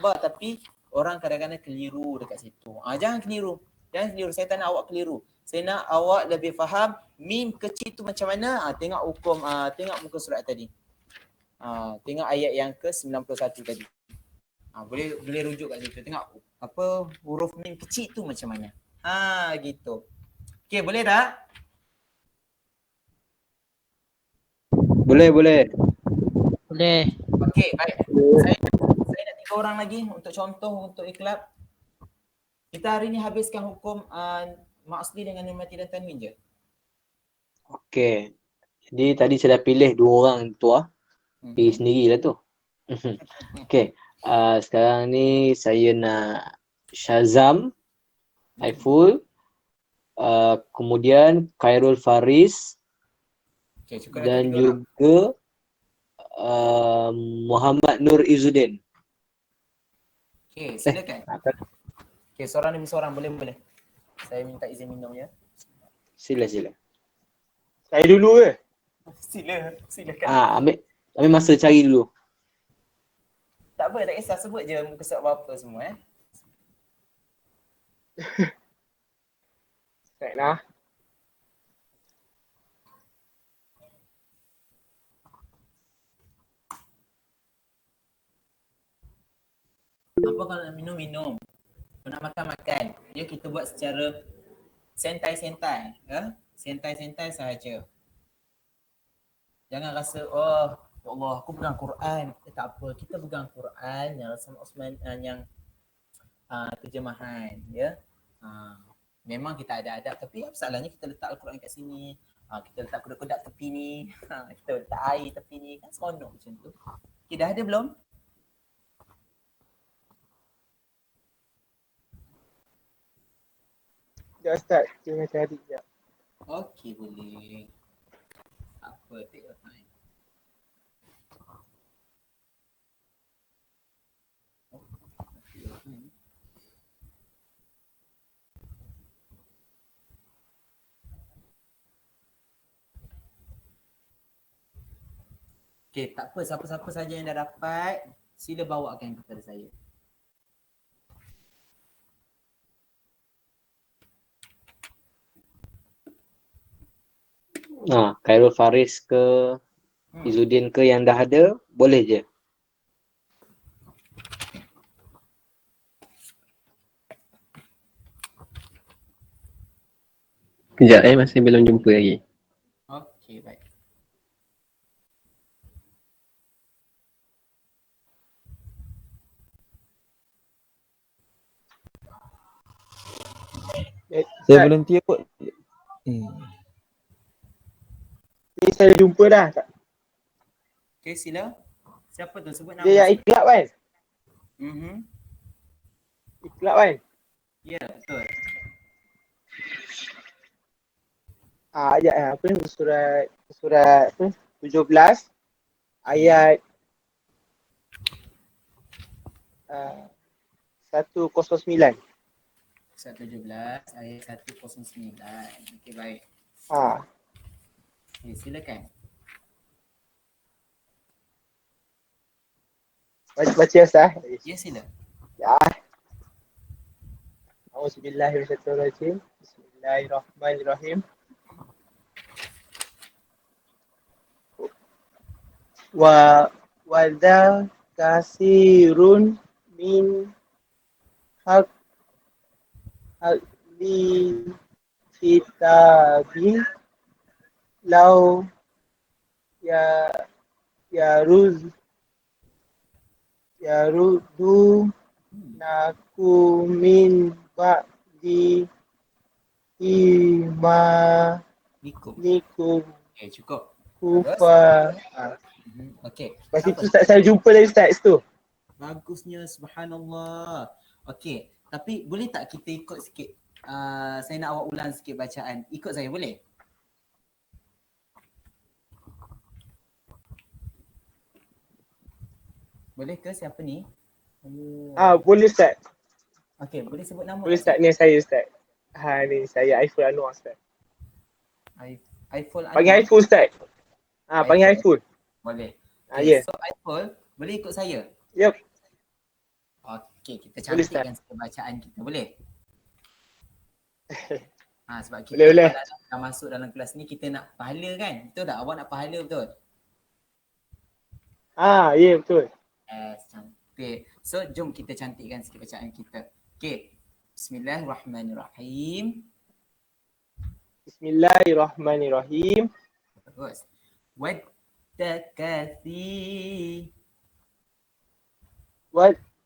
tapi orang kadang-kadang keliru dekat situ. Jangan keliru. Saya tak nak awak keliru. Saya nak awak lebih faham mim kecil tu macam mana. Tengok hukum, tengok muka surat tadi. Tengok ayat yang ke-91 tadi. Boleh rujuk kat situ. Tengok apa huruf mim kecil tu macam mana. Gitu. Okey, boleh tak? Boleh. Boleh. Okey, baik. Saya nak 3 orang lagi untuk contoh untuk ikhlab. Kita hari ni habiskan hukum mak asli dengan nun mati dan tanwin je. Okey. Jadi tadi saya dah pilih 2 orang tu pilih sendirilah tu. Okey. Sekarang ni saya nak Syazam, Haiful, kemudian Khairul Faris, dan juga Muhammad Nur Izzuddin. Okey, silakan. Okey, seorang demi seorang, boleh. Saya minta izin minum ya. Sila. Saya dulu ke? Silakan. Ambil masa cari dulu. Tak apa, tak kisah, sebut je muka surat apa semua Baiklah. Apa kalau nak minum? Kalau nak makan. Ya, kita buat secara sentai-sentai. Sentai-sentai sahaja. Jangan rasa, ya Allah, aku pegang Quran. Tak apa, kita pegang Quran yang Rasul Osman yang terjemahan. Ya. Memang kita ada adab, tapi apa salahnya kita letak Al-Quran kat sini. Kita letak kodak-kodak tepi ni. Kita letak air tepi ni. Kan seronok macam tu. Okay, dah ada belum? Sekejap Ustaz, tengah cari sekejap. Okey, boleh. Apa, take your time. Okey, tak apa, siapa-siapa saja yang dah dapat, sila bawakan kepada saya. Khairul Faris ke Izzuddin ke yang dah ada, boleh je. Kejap masih belum jumpa lagi. Okey, baik. Saya berhenti kot. Ni saya jumpa dah. Okey, sila. Siapa tu? Sebut nama. Dia yang ikhlab kan? Ikhlab kan? Ya, betul. Ayat apa ni? Surat apa? 17 ayat 109. 117 ayat 109. Okey, baik. Okey, silakan. Baca Ustaz. Ya, sila. Ya. Auzubillahiminasyaitonirrajim. Bismillahirrahmanirrahim. Wadza kasirun min li kitabi law yarudu nakumin ba'di imanikum. Cukup. Kufa. Okey. Lepas itu saya jumpa lagi Ustaz tu. Bagusnya, subhanallah. Okey, tapi boleh tak kita ikut sikit? Saya nak awak ulang sikit bacaan. Ikut saya, boleh? Boleh ke siapa ni? Boleh Ustaz. Okey, boleh sebut nama? Boleh Ustaz, ni saya Ustaz. Ni saya Aiful Anwar Ustaz. Aiful Anwar. Panggil Aiful Ustaz. Panggil Aiful. Boleh. Ya. So Aiful, boleh ikut saya? Yep. Okey, kita Boleh, cantikkan sikit bacaan kita. Boleh? Sebab kita Boleh. kalau dah masuk dalam kelas ni kita nak pahala kan? Betul tak? Awak nak pahala betul? Ya betul. Cantik. So jom kita cantikkan sikit bacaan kita. Okey. Bismillahirrahmanirrahim. Bismillahirrahmanirrahim. Bagus. Wadda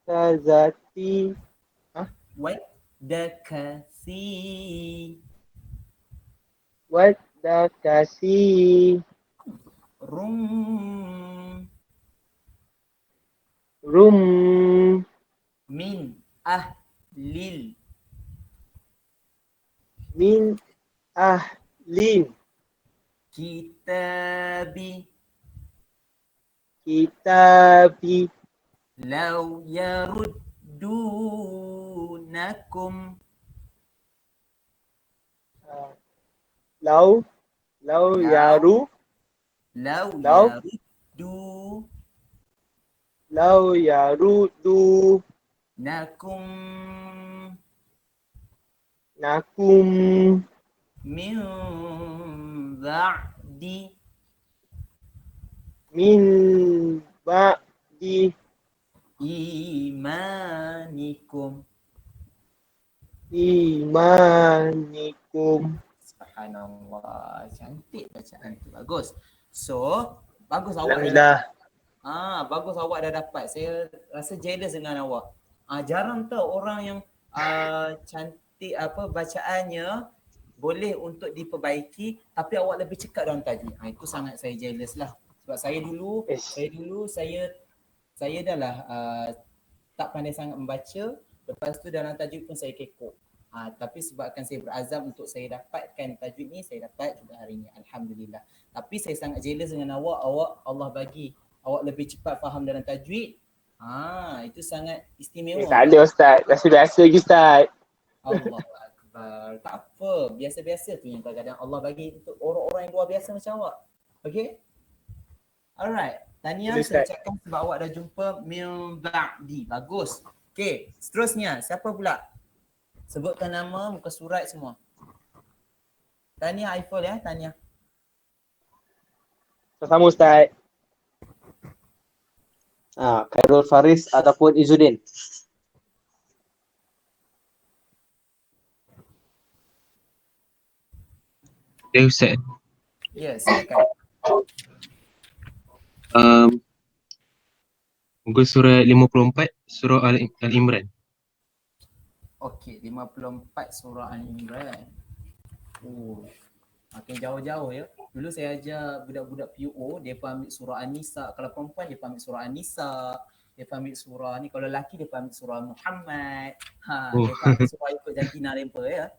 Tazati. Wadakasi. Rum Rum. min ahlil Min ahlin. kitabi Kitabi. law yaruddunakum Lau yaru. law Law. yaruddu Lau yarudu. nakum Nakum. min ba'di Min ba'di. imanikum. Imanikum. Subhanallah, cantik bacaan tu. Bagus. So, bagus awak dah Alhamdulillah. dapat. Bagus awak dah dapat. Saya rasa jealous dengan awak. Jarang tau orang yang cantik bacaannya boleh untuk diperbaiki tapi awak lebih cekap dalam tajwid. Itu sangat saya jealous lah. Sebab saya dulu saya dah lah tak pandai sangat membaca. Lepas tu dalam tajwid pun saya kekok. Tapi sebabkan saya berazam untuk saya dapatkan tajwid ni, saya dapat juga hari ni. Alhamdulillah. Tapi saya sangat jealous dengan awak. Allah bagi awak lebih cepat faham dalam tajwid. Itu sangat istimewa. Tak ada Ustaz. Biasa-biasa lagi Ustaz. Allahu Akbar. Tak apa. Biasa-biasa tu yang kadang-kadang Allah bagi untuk orang-orang yang luar biasa macam awak. Okay? Alright. Tahniah saya ucapkan sebab awak dah jumpa min ba'di. Bagus. Okay. Seterusnya. Siapa pula? Sebutkan nama, muka surat semua. Tahniah Aiful ya. Tahniah. Sama-sama Ustaz. Khairul Faris ataupun Izzuddin. Ya Ustaz. Ya, silakan. Muka surat 54 surah Al-Imran. Okey, 54 surah Al-Imran. Makin jauh-jauh ya. Dulu saya ajar budak-budak PUO, dia pun ambil surah An-Nisa. Kalau perempuan dia pun ambil surah An-Nisa. Dia pun ambil surah ni. Kalau lelaki dia pun ambil surah Muhammad. Dia pun ambil surah ikut jantina mereka ya.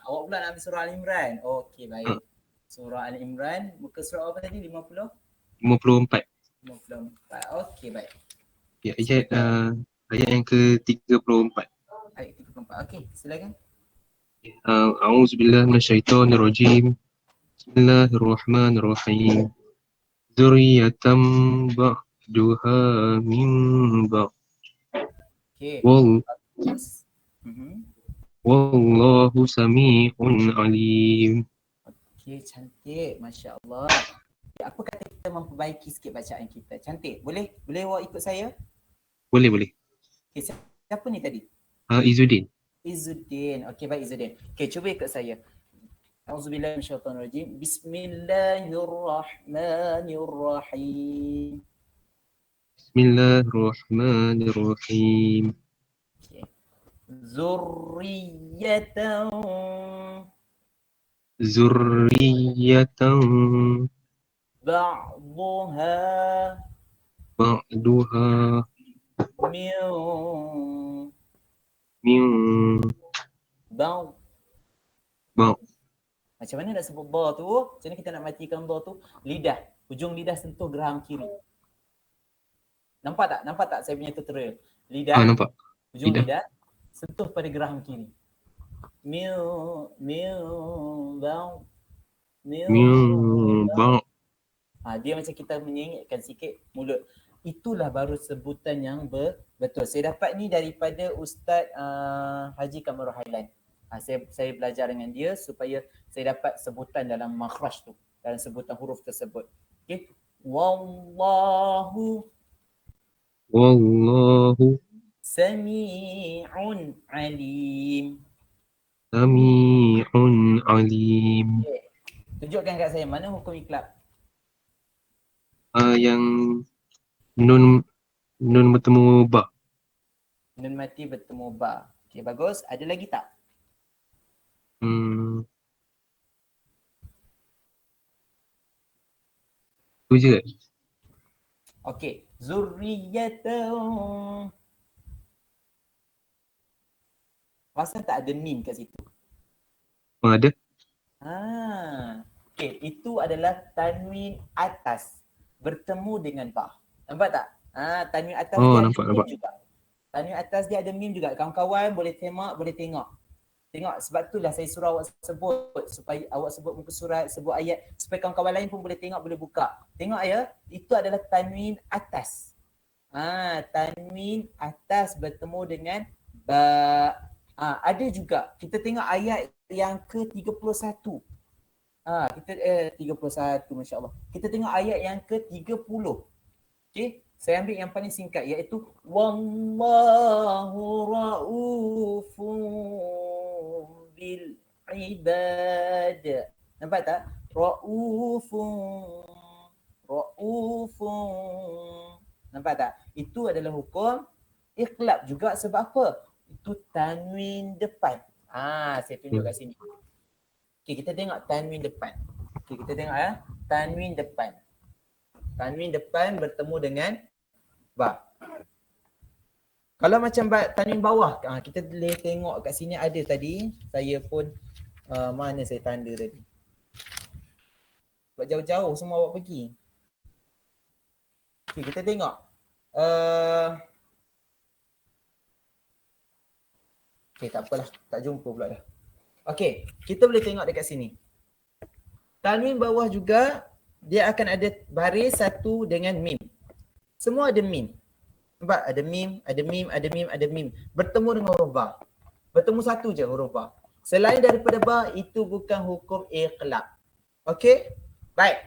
Awak pula nak ambil surah Al-Imran. Okey, baik. Surah Al-Imran, muka surat apa tadi? 54. 54. Okey, baik. Ya, ayat yang ke-34. Ayat 34. Okey, silakan. A'udzubillahi minasyaitonirrajim. Bismillahirrahmanirrahim. Dzurriyyatan ba'duha min ba'd. Okey. Wallahu sami'un alim. Okey, cantik. Masya Allah. Apa kata kita memperbaiki sikit bacaan kita? Cantik. Boleh awak ikut saya? Boleh. Okey, siapa ni tadi? Izzuddin. Izzuddin. Okey, baik Izzuddin. Okey, cuba ikut saya. Auzubillahi minasyaitonirrajim. Bismillahirrahmanirrahim. Bismillahirrahmanirrahim. Okey. Zurriyatan ba'duha min ba'd. Macam mana nak sebut ba tu? Macam mana kita nak matikan ba tu? Lidah. Hujung lidah sentuh geraham kiri. Nampak tak saya punya tutorial? Lidah. Nampak. Hujung lidah sentuh pada geraham kiri. Ba'd. Dia macam kita menyengitkan sikit mulut. itulah baru sebutan yang betul. Saya dapat ni daripada Ustaz Haji Kamarul Hailan. Saya belajar dengan dia supaya saya dapat sebutan dalam makhraj tu, dalam sebutan huruf tersebut. Okey. Wallahu Wallahu sami'un alim. sami'un alim. Okay. Tunjukkan kat saya mana hukum iklab. Yang nun bertemu ba. Nun mati bertemu ba. Okey, bagus. Ada lagi tak? Tu je. Okey. Zurriyatun. Rasa tak ada mim kat situ? Ada. Okey, itu adalah tanwin atas bertemu dengan ba. Nampak tak? Tanwin atas dia Nampak, ada mim nampak. juga. Tanwin atas dia ada mim juga. Kawan-kawan boleh tengok. Tengok, sebab itulah saya suruh awak sebut, supaya awak sebut muka surat, sebut ayat, supaya kawan-kawan lain pun boleh tengok, boleh buka. Tengok ya, itu adalah tanwin atas. Tanwin atas bertemu dengan ba. Ada juga, kita tengok ayat yang ke-31. Kita 31, Masya Allah. Kita tengok ayat yang ke-30. Okey, saya ambil yang paling singkat, iaitu wallahu raufun bil ibad. Nampak tak? Raufun. Nampak tak? Itu adalah hukum iqlab juga. Sebab apa? Itu tanwin depan. Saya tunjuk kat sini. Okey, kita tengok tanwin depan. Okey, kita tengok ya. Tanwin depan. Tanwin depan bertemu dengan ba. Kalau macam tanwin bawah, kita boleh tengok kat sini ada tadi. Saya pun mana saya tanda tadi. Sebab jauh-jauh semua awak pergi. Okey, kita tengok. Okey, tak apalah. Tak jumpa pula dah. Okey, kita boleh tengok dekat sini. Tanwin bawah juga dia akan ada baris satu dengan mim. Semua ada mim. Nampak? Ada mim, ada mim, ada mim, ada mim. Bertemu dengan huruf ba. Bertemu satu je huruf ba. Selain daripada ba, itu bukan hukum iqlab. Okey? Baik.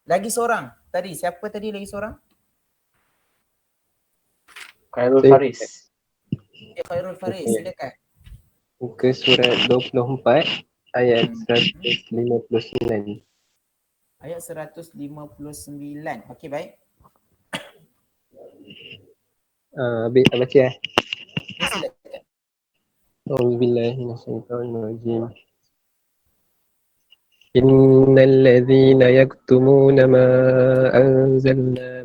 Lagi seorang. Tadi, siapa tadi lagi seorang? Khairul Faris. Khairul Faris, silakan. Muka surat 24 ayat 159. Ayat 159. Okey, baik. Habis tak baca Silakan. A'udzubillahi minasyaitonirrajim. Innal ladzina yaktumuna ma anzalna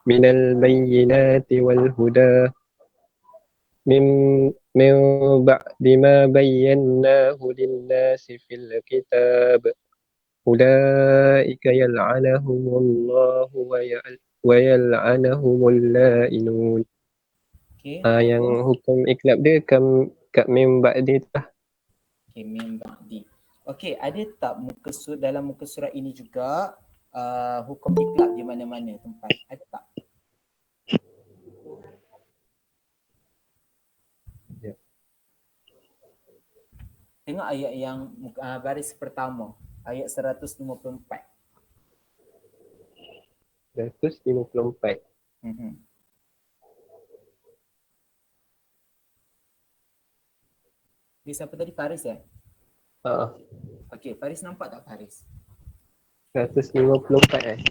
minal bayyinati wal huda min ba'di ma bayyanahu lin-nasi fil kitab ulaika yal'anuhumullahu wa yal'anuhumul la'inun. Okey. Yang hukum iklab dia kat mim ba'di tu lah. Okey, mim ba'di. Okey, ada tak dalam muka surat ini juga hukum iklab di mana-mana tempat? Ada tak? Ya. Tengok ayat yang baris pertama, ayat 154. 154. Dia siapa tadi? Faris ya? Okey, Faris nampak tak Faris? 154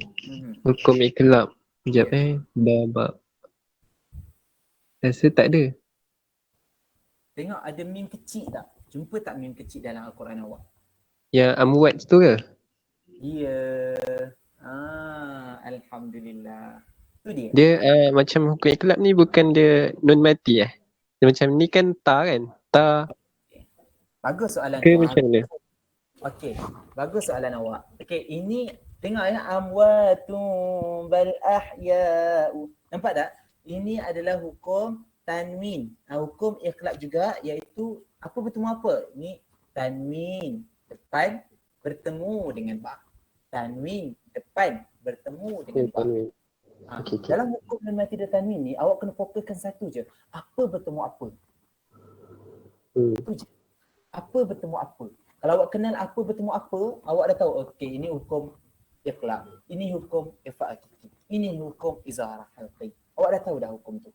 Hukum iklab. Sekejap Dah rasa tak ada. Tengok ada mim kecil tak? Jumpa tak mim kecil dalam Al-Quran awak? Yang amwat tu ke? Ya. Alhamdulillah. Tu dia. Dia macam hukum iklab ni bukan dia nun mati Dia macam ni kan ta kan? Ta Bagus soalan ke tu. macam mana? Okey, bagus soalan awak. Okey, ini tengok ya, amwatun bal ahya'u. Nampak tak? Ini adalah hukum tanwin. Hukum iqlab juga, iaitu apa bertemu apa? Ni tanwin depan bertemu dengan ba. Tanwin depan bertemu dengan ba. Okey. Dalam hukum nun mati dan tanwin ni, awak kena fokuskan satu je. Apa bertemu apa? Itu je. Apa bertemu apa? Kalau awak kenal apa bertemu apa, awak dah tahu, okey, ini hukum iqlab, ini hukum ifa hakiki, ini hukum izharah halqi. Awak dah tahu dah hukum tu.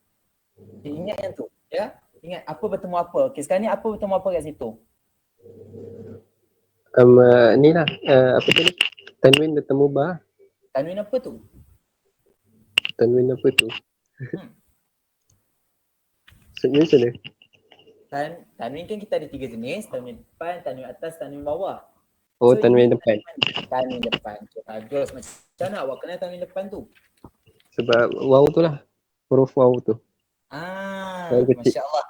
Okay, ingat yang tu, ya. Ingat apa bertemu apa. Okey, sekarang ni apa bertemu apa kat situ? Ni lah, apa tadi? Tanwin bertemu ba. Tanwin apa tu? Tanwin apa tu? Hmm. Maksudnya macam mana? Tanwin kan kita ada 3 jenis, tanwin depan, tanwin atas, tanwin bawah. Oh, So, tanwin ini depan. Tanwin depan. Okay, bagus. Macam mana awak kenal tanwin depan tu? Sebab waw tu lah. Huruf waw tu. Waw kecil. Masya Allah.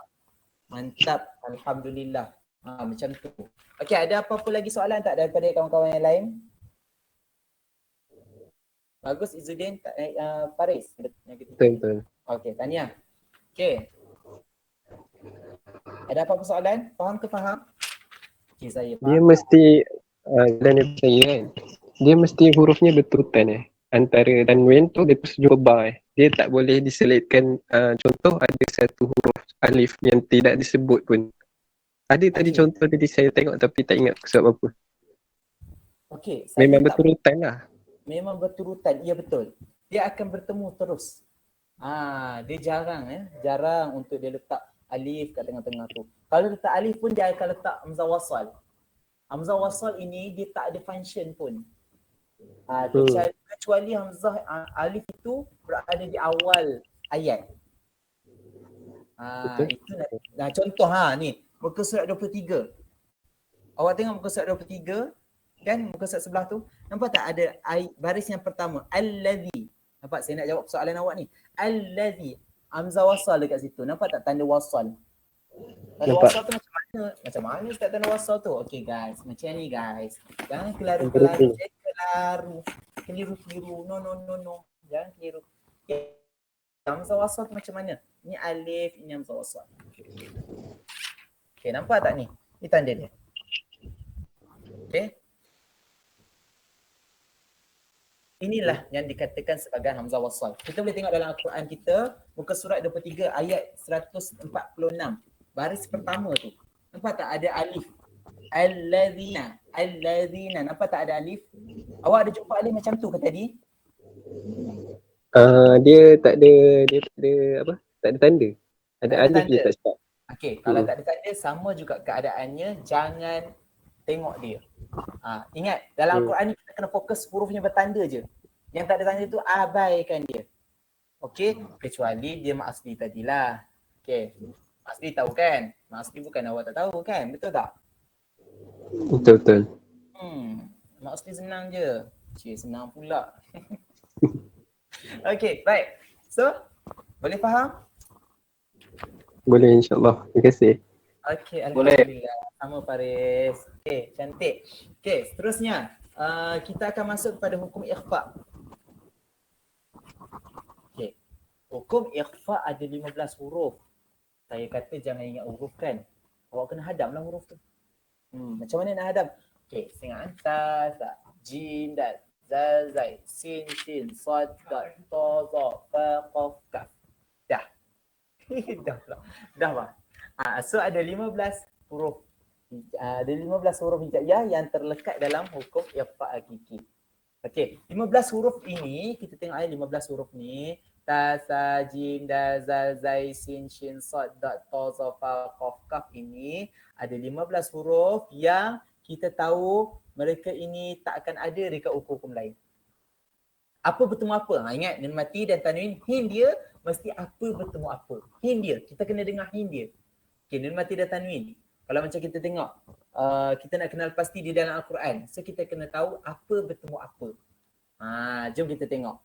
Mantap. Alhamdulillah. Macam tu. Okey, ada apa-apa lagi soalan tak daripada kawan-kawan yang lain? Bagus Izzuddin, Faris. Betul. Okey, Tania. Okey. Ada apa-apa soalan? Faham ke faham? Okey, saya faham. Dia mesti dan saya kan. Dia mesti hurufnya beturutan antara tanwin tu lepas jumpa ba Dia tak boleh diselitkan, contoh ada satu huruf alif yang tidak disebut pun. Ada tadi Okey. contoh tadi saya tengok tapi tak ingat sebab apa. Okey, saya Memang tak beturutan lah. memang berturutan. Ya betul. Dia akan bertemu terus. Dia jarang untuk dia letak alif kat tengah-tengah tu. Kalau letak alif pun dia akan letak hamzah wasal. Hamzah wasal ini dia tak ada function pun. Kecuali hamzah alif itu berada di awal ayat. Betul. Itu contoh ni muka surat 23. Awak tengok muka surat 23 kan, muka surat sebelah tu, nampak tak ada baris yang pertama allazi. Nampak saya nak jawab soalan awak ni. Allazi, hamzah wasal dekat situ. Nampak tak tanda wasal? Tanda Nampak. wasal tu macam mana? Macam mana Ustaz tanda wasal tu? Okey guys, macam ni guys. Jangan kelaru-kelaru. Keliru-keliru. No. Jangan keliru. Okay. Hamzah wasal tu macam mana? Ni alif, ini hamzah wasal. Okey, nampak tak ni? Ni tanda dia. Okey. Inilah yang dikatakan sebagai hamzah wasal. Kita boleh tengok dalam Al-Quran kita, muka surat 23 ayat 146. Baris pertama tu. Nampak tak ada alif? Allazina. Nampak tak ada alif? Awak ada jumpa alif macam tu ke tadi? Dia tak ada apa? Tak ada tanda. Ada Tak ada alif je tanda. tak start. Okey, kalau tak ada tanda sama juga keadaannya, jangan tengok dia. Ingat, dalam Al-Quran ni kita kena fokus hurufnya bertanda je. Yang tak ada tanda tu abaikan dia. Okey, kecuali dia mak asli tadilah. Okey. Mak asli tahu kan? Mak asli bukan awak tak tahu kan? Betul tak? Betul. Mak asli senang je. Senang pula. Okey, baik. So, boleh faham? Boleh insyaAllah. Terima kasih. Okey, alhamdulillah. Sama Faris. Okey, cantik. Okey, seterusnya kita akan masuk kepada hukum ikhfa. Okey. Hukum ikhfa ada 15 huruf. Saya kata jangan ingat huruf kan. Awak kena hadamlah huruf tu. Macam mana nak hadam? Okey, tengok atas, jim, dal, zal, zai, sin, shin, sad, dal, ta, za, fa, qaf, kaf. Dah. Dah bah. So ada 15 huruf. Ada 15 huruf hijaiyah yang terlekat dalam hukum ikhfa hakiki. Okey, 15 huruf ini kita tengok 15 huruf ni, ta, sa, jim, dal, zal, zai, sin, shin, sad, dal, ta, za, fa, qaf, kaf ini ada 15 huruf yang kita tahu mereka ini tak akan ada dekat hukum lain. Apa bertemu apa? Ingat, nun mati dan tanwin, hin dia mesti apa bertemu apa. Hin dia, kita kena dengar hin dia. Okay, nun mati dan tanwin. Kalau macam kita tengok, kita nak kenal pasti di dalam Al-Quran. So kita kena tahu apa bertemu apa. Jom kita tengok.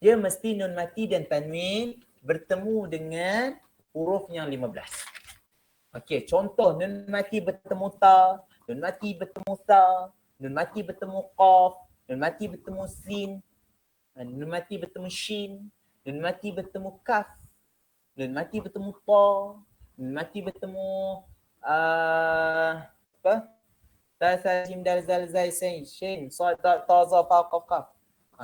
Dia mesti nun mati dan tanwin bertemu dengan huruf yang 15. Okey, contoh nun mati bertemu ta, nun mati bertemu sa, nun mati bertemu qaf, nun mati bertemu sin, nun mati bertemu shin, nun mati bertemu kaf, nun mati bertemu ta, nun mati bertemu ta, sa, jim, dal, zal, zai, sin, shin, sad, ta, za, fa, qaf, kaf.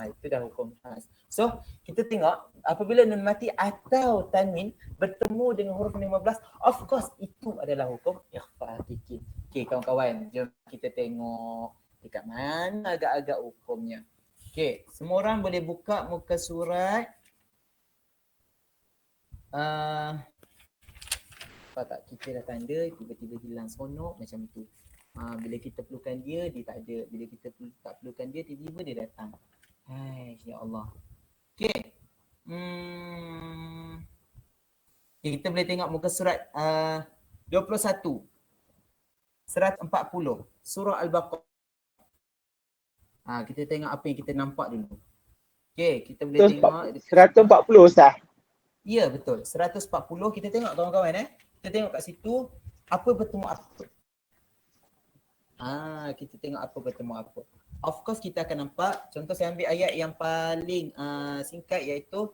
Itu dah hukum khas. So, kita tengok apabila nun mati atau tanwin bertemu dengan huruf 15, of course itu adalah hukum ikhfa hakiki. Okey kawan-kawan, jom kita tengok dekat mana agak-agak hukumnya. Okey, semua orang boleh buka muka surat apa tak, kita dah tanda tiba-tiba hilang seronok macam itu. Bila kita perlukan dia tak ada. Bila kita tak perlukan dia, tiba-tiba dia datang. Hai, ya Allah. Okey. Okay, kita boleh tengok muka surat 21. 140. Surah Al-Baqarah. Kita tengok apa yang kita nampak dulu. Okey, kita boleh tengok 140 Ustaz. Ya, betul. 140 kita tengok kawan-kawan Kita tengok kat situ apa bertemu apa. Kita tengok apa bertemu apa. Of course kita akan nampak, contoh saya ambil ayat yang paling singkat iaitu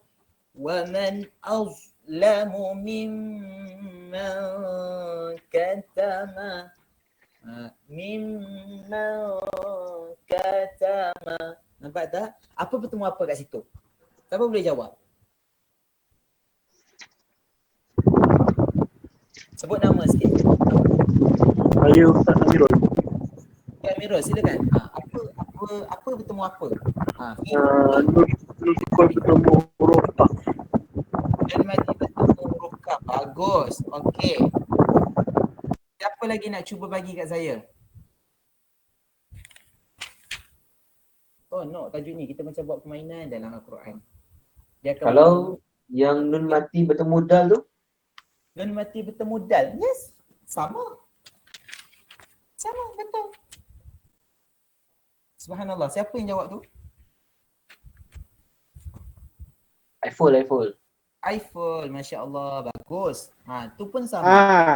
wa man azlamu mimman katama Nampak tak? Apa bertemu apa kat situ? Siapa boleh jawab? Sebut nama sikit. Saya Ustaz Amirul. Amirul, silakan. Apa bertemu apa? Nukul bertemu huruf tak. Dan mati bertemu huruf kaf. Bagus. Okey. Siapa lagi nak cuba bagi kat saya? Oh no, tajuk ni kita macam buat permainan dalam Al-Quran. Dia akan Kalau yang nun mati bertemu dal tu? nun mati bertemu dal. Yes. Sama, betul. Subhanallah. Siapa yang jawab tu? Aiful. Aiful. Masya Allah. Bagus. Tu pun sama.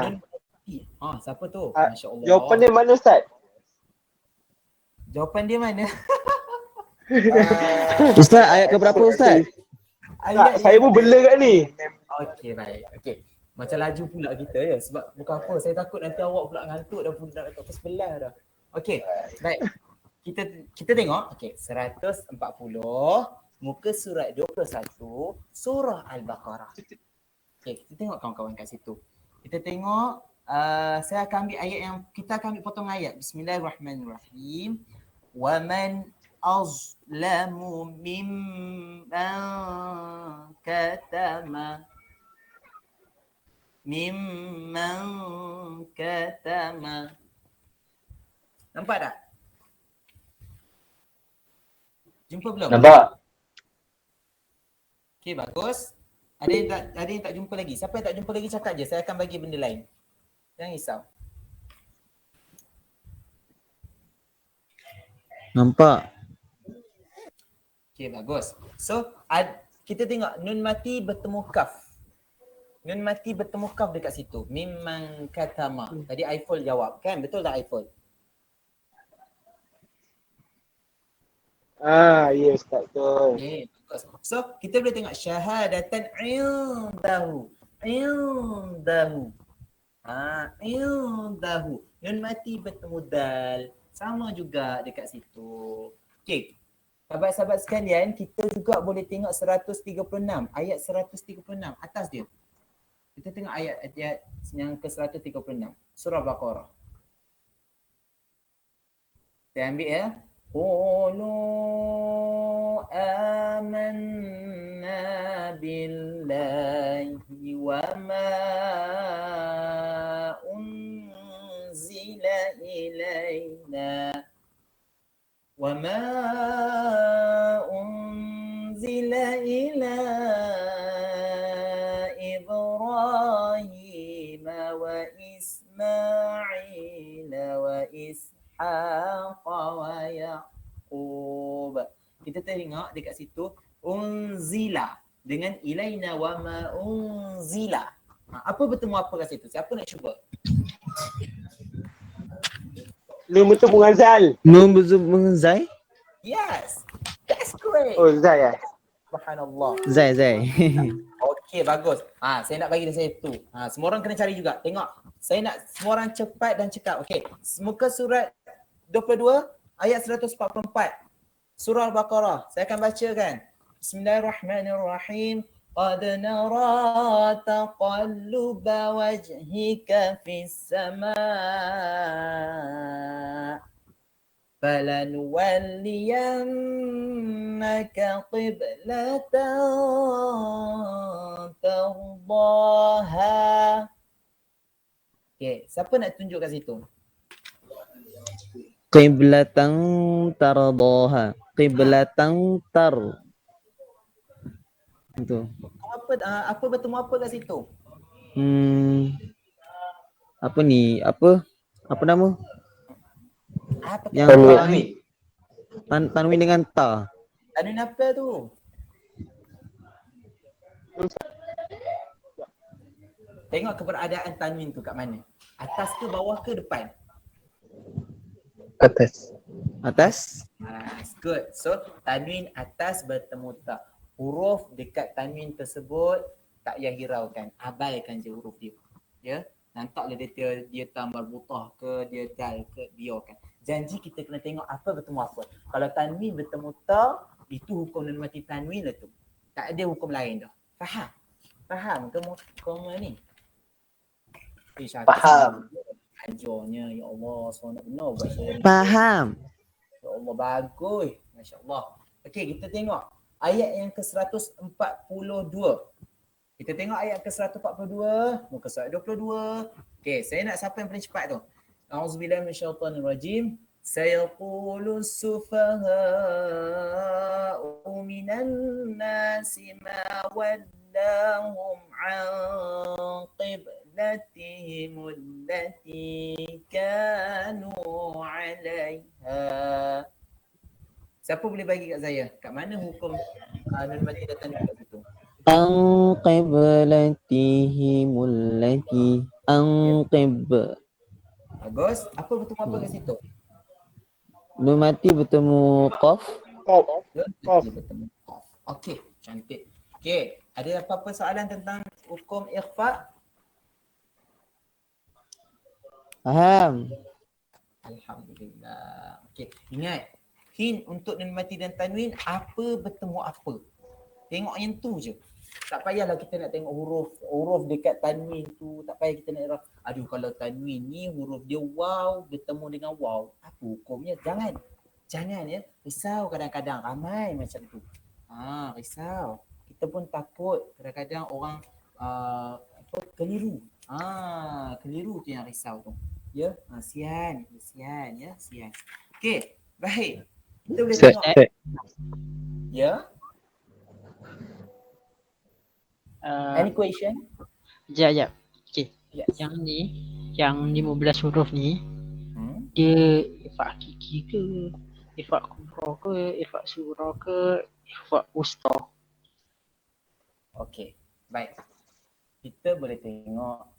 Nun mati. Siapa tu? Masya Allah. Jawapan dia mana Ustaz? Jawapan dia mana? Ustaz, ayat ke berapa Ustaz? Tak, saya pun bela kat ni. Okey, baik. Okey. Macam laju pula kita ya. Sebab bukan apa. Saya takut nanti awak pula ngantuk dah pun dah ke sebelah dah. Okey. Baik. Kita tengok. Okey. 140. Muka surat 21. Surah Al-Baqarah. Okey. Kita tengok kawan-kawan kat situ. Kita tengok. Saya akan ambil ayat yang. Kita akan ambil potong ayat. Bismillahirrahmanirrahim. Wa man azlamu mimman katama Nampak tak? Jumpa belum? Nampak? Okey, bagus. Ada yang tak jumpa lagi? Siapa yang tak jumpa lagi cakap je. Saya akan bagi benda lain. Jangan risau. Nampak. Okey, bagus. So, kita tengok nun mati bertemu kaf. Nun mati bertemu kaf dekat situ. Mimman katama. Tadi Aiful jawab kan? Betul tak Aiful? Ya Ustaz betul. Okay. So, kita boleh tengok syahadatan indahu. Indahu. Nun mati bertemu dal. Sama juga dekat situ. Okey. Sahabat-sahabat sekalian, kita juga boleh tengok 136. Ayat 136 atas dia. Kita tengok ayat yang ke 136. Surah Baqarah. Saya ambil ya. Qulu amanna billahi wa ma unzila ilaina وما أنزل إلى إبراهيم وإسماعيل وإسحاق ويعقوب. Kita tengok dekat situ unzila dengan ilaina wa ma unzila. Apa bertemu apa kat situ? Siapa nak cuba? Nun bertemu dengan Zal. Nun bertemu Zai? Yes. That's great. Oh Zal ya. Subhanallah. Zai. Okey, bagus. Saya nak bagi saya tu. Semua orang kena cari juga. Tengok. Saya nak semua orang cepat dan cekap. Okey. Muka surat 22 ayat 144. Surah Al-Baqarah. Saya akan bacakan. Bismillahirrahmanirrahim. Qad nara taqalluba wajhika fis sama' falanuwalliyannaka qiblatan tardaha. Okey, siapa nak tunjuk kat situ? Qiblatan tardaha. Qiblatan tar. Itu. Apa bertemu apa kat situ? Apa ni? Apa nama? Apa Yang Tanwin. tanwin dengan ta. tanwin apa tu? Tengok keberadaan tanwin tu kat mana? Atas ke bawah ke depan? Atas. Atas. Good. So tanwin atas bertemu ta. Huruf dekat tanwin tersebut tak payah hiraukan. Abaikan je huruf dia. Ya. Nantaklah dia tambah butah ke, dia dal ke, biarkan. Janji kita kena tengok apa bertemu apa. Kalau tanwin bertemu ta, itu hukum nun mati tanwin lah tu. Tak ada hukum lain dah. Faham? Faham ke kamu ni? Faham. Ajarnya, ya Allah, so nak benar buat saya. Faham. Ya Allah, bagus. Masya Allah. Okey, kita tengok ayat yang ke-142. Kita tengok ayat ke-142, muka surat 22. Okey, saya nak siapa yang paling cepat tu? A'udzubillahi minasyaitonirrajim. Sayaqulu sufaha'u minan nasi ma wallahum an qiblatihim allati kanu 'alaiha. Siapa boleh bagi kat saya? Kat mana hukum nun mati datang dekat situ? Qiblatihimul lati anqib. Bagus. Apa bertemu apa kat situ? Nun mati bertemu qaf. Nun mati bertemu qaf. Okey, cantik. Okey, ada apa-apa soalan tentang hukum ikhfa? Faham. Alhamdulillah. Okey, ingat hint untuk nun mati dan tanwin apa bertemu apa. Tengok yang tu je. Tak payahlah kita nak tengok huruf dekat tanwin tu. Tak payah kita nak aduh kalau tanwin ni huruf dia waw bertemu dengan waw. Apa hukumnya? Jangan ya. Risau kadang-kadang ramai macam tu. Risau. Kita pun takut kadang-kadang orang keliru. Keliru tu yang risau tu. Ya, sian ya, sian. Okey, baik. Kita boleh tengok. Ya. Any question? Sekejap. Okey. Yes. Yang ni, yang 15 huruf ni, dia ifak hakiki ke, ifak kubra ke, ifak surah ke, ifak wusta? Okey, baik. Kita boleh tengok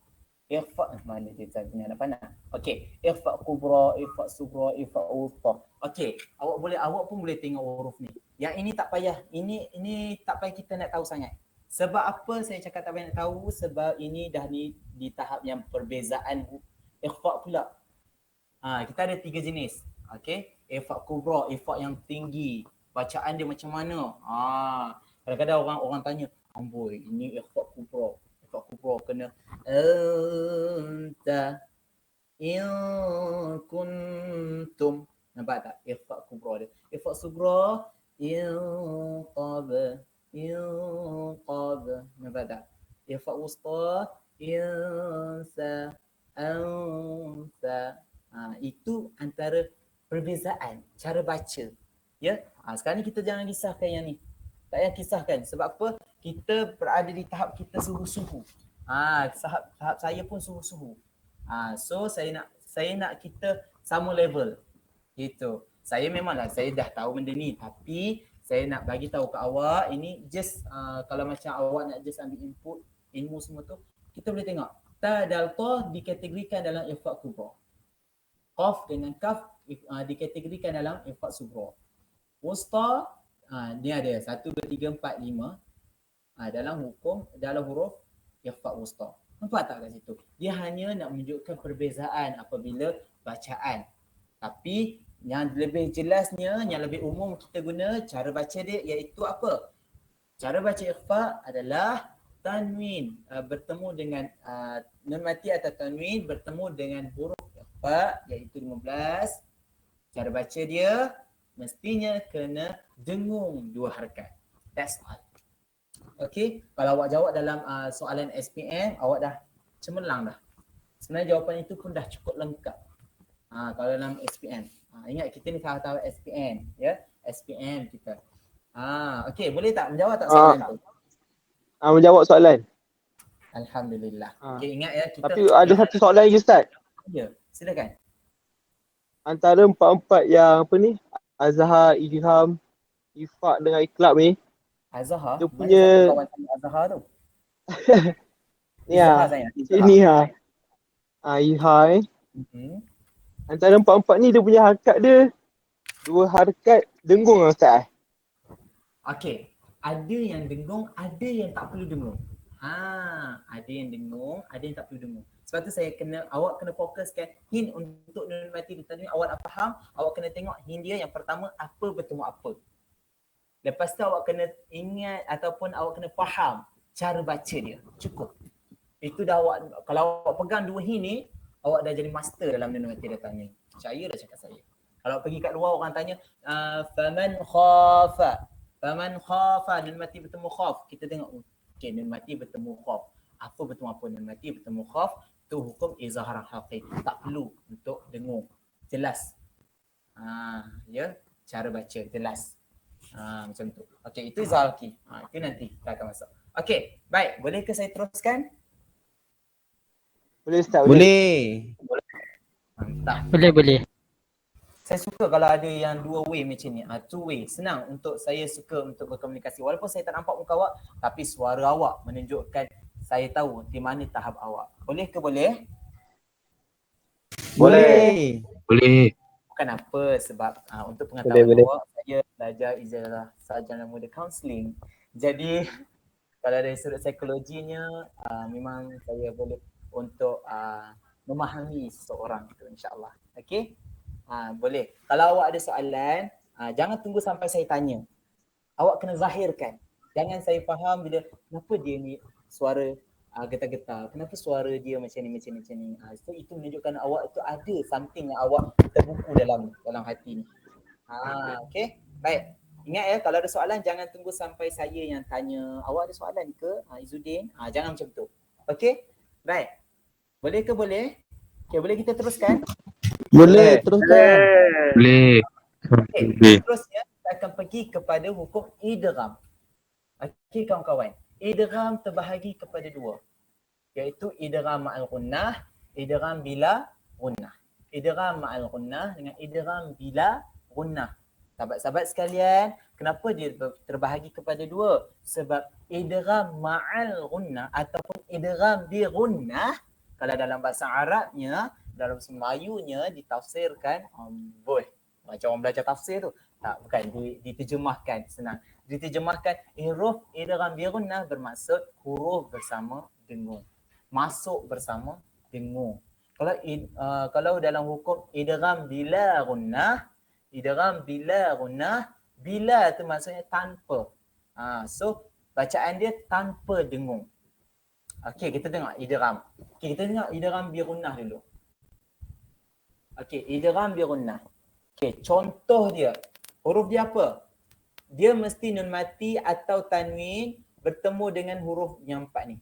ikhfa mana dia punya apa nak. Okey, ikhfa kubra, ikhfa sughra, ikhfa wusta. Okey, awak pun boleh tengok huruf ni. Yang ini tak payah, ini tak payah kita nak tahu sangat. Sebab apa saya cakap tak payah nak tahu? Sebab ini dah di tahap yang perbezaan ikhfa pula. Kita ada 3 jenis. Okey, ikhfa kubra, ikhfa yang tinggi. Bacaan dia macam mana? Kadang-kadang orang tanya, amboi, ini ikhfa kubra. Ikhfa kubra kena anta in kuntum. Nampak tak? Ikhfa kubra dia. Ikhfa sughra in qab. Nampak tak? Ikhfa wusta insa ansa. Itu antara perbezaan cara baca. Ya. Sekarang ni kita jangan kisahkan yang ni. Tak payah kisahkan. Sebab apa? Kita berada di tahap kita suhu-suhu. Tahap saya pun suhu-suhu. So saya nak kita sama level. Gitu. Saya memanglah saya dah tahu benda ni, tapi saya nak bagi tahu ke awak ini just kalau macam awak nak just ambil input ilmu semua tu, kita boleh tengok ta dal ta dikategorikan dalam ikhfa kubra. Qaf dengan kaf dikategorikan dalam ikhfa sughra. Wusta ni ada 1 2 3 4 5 dalam huruf ikhfa wusta. Nampak tak kat situ? Dia hanya nak menunjukkan perbezaan apabila bacaan. Tapi Yang lebih jelasnya, yang lebih umum kita guna cara baca dia iaitu apa? Cara baca ikhfa adalah tanwin bertemu dengan nun mati atau tanwin bertemu dengan huruf ikhfa iaitu 15. Cara baca dia mestinya kena dengung 2 harakat. That's all. Okay, kalau awak jawab dalam soalan SPM, awak dah cemerlang dah. Sebenarnya jawapan itu pun dah cukup lengkap. Kalau dalam SPM. Ingat kita ni tahap-tahap SPM, ya. SPM kita. Okey, boleh tak menjawab tak soalan tu? Menjawab soalan. Alhamdulillah. Okey, ingat ya kita. Tapi ada satu soalan lagi Ustaz. Ya, silakan. Antara empat-empat yang apa ni? Azhar, Ilham, Ifak dengan Iqlab ni. Azhar. Dia Mana punya satu kawan saya Azhar tu? ni Izhar saya. Ini Ilham. Antara empat-empat ni dia punya harakat dia 2 harakat dengung lah Ustaz. Okey, ada yang dengung, ada yang tak perlu dengung. Ada yang dengung, ada yang tak perlu dengung. Sebab tu awak kena fokuskan hint untuk nun mati di tadi awak nak faham, awak kena tengok hint dia yang pertama apa bertemu apa. Lepas tu awak kena ingat ataupun awak kena faham cara baca dia. Cukup. Itu dah awak, kalau awak pegang 2 hint ni, awak dah jadi master dalam nun mati datang ni. Percaya dah cakap saya. Kalau pergi kat luar orang tanya faman khafa nun mati bertemu khaf, kita tengok okey nun mati bertemu khaf, apa bertemu apa, nun mati bertemu khaf tu hukum izhar haqiqi, tak perlu untuk dengung, jelas. Ya, cara baca jelas. Macam tu. Okey, itu izhar haqiqi. Itu nanti kita akan masuk. Okey, baik, boleh ke saya teruskan? Boleh Ustaz? Boleh. Mantap. Boleh. Saya suka kalau ada yang 2 way macam ni. 2 way. Senang untuk saya suka untuk berkomunikasi. Walaupun saya tak nampak muka awak, tapi suara awak menunjukkan saya tahu di mana tahap awak. Boleh ke boleh? Boleh. Boleh. Bukan apa sebab untuk pengetahuan Boleh. awak, saya belajar ijazah sarjana muda kaunseling. Jadi kalau dari sudut psikologinya, memang saya boleh untuk memahami seseorang itu insya-Allah. Okey? Boleh. Kalau awak ada soalan, jangan tunggu sampai saya tanya. Awak kena zahirkan. Jangan saya faham bila kenapa dia ni suara getar-getar. Kenapa suara dia macam ni. So itu menunjukkan awak itu ada something yang awak terbuku dalam hati ni. Okey. Baik. Ingat ya, kalau ada soalan jangan tunggu sampai saya yang tanya. Awak ada soalan ke Izzuddin? Jangan macam tu. Okey? Baik. Boleh ke boleh? Okey, boleh kita teruskan? Boleh, teruskan. Boleh. Okay. Terusnya kita akan pergi kepada hukum idgham. Okey kawan-kawan. Idgham terbahagi kepada 2. Iaitu idgham ma'al ghunnah, idgham bila ghunnah. Idgham ma'al ghunnah dengan idgham bila ghunnah. Sahabat-sahabat sekalian, kenapa dia terbahagi kepada 2? Sebab idgham ma'al ghunnah ataupun idgham bi ghunnah, kalau dalam bahasa Arabnya, dalam bahasa Melayunya ditafsirkan, macam orang belajar tafsir tu. Tak, bukan, diterjemahkan, senang. Diterjemahkan huruf idgham bi ghunnah bermaksud huruf bersama dengung. Masuk bersama dengung. Kalau dalam hukum idgham bila ghunnah, bila tu maksudnya tanpa. So bacaan dia tanpa dengung. Okey, kita tengok idgham. Okey, kita tengok idgham bi ghunnah dulu. Okey, idgham bi ghunnah. Okey, contoh dia. Huruf dia apa? Dia mesti nun mati atau tanwin bertemu dengan huruf yang 4 ni.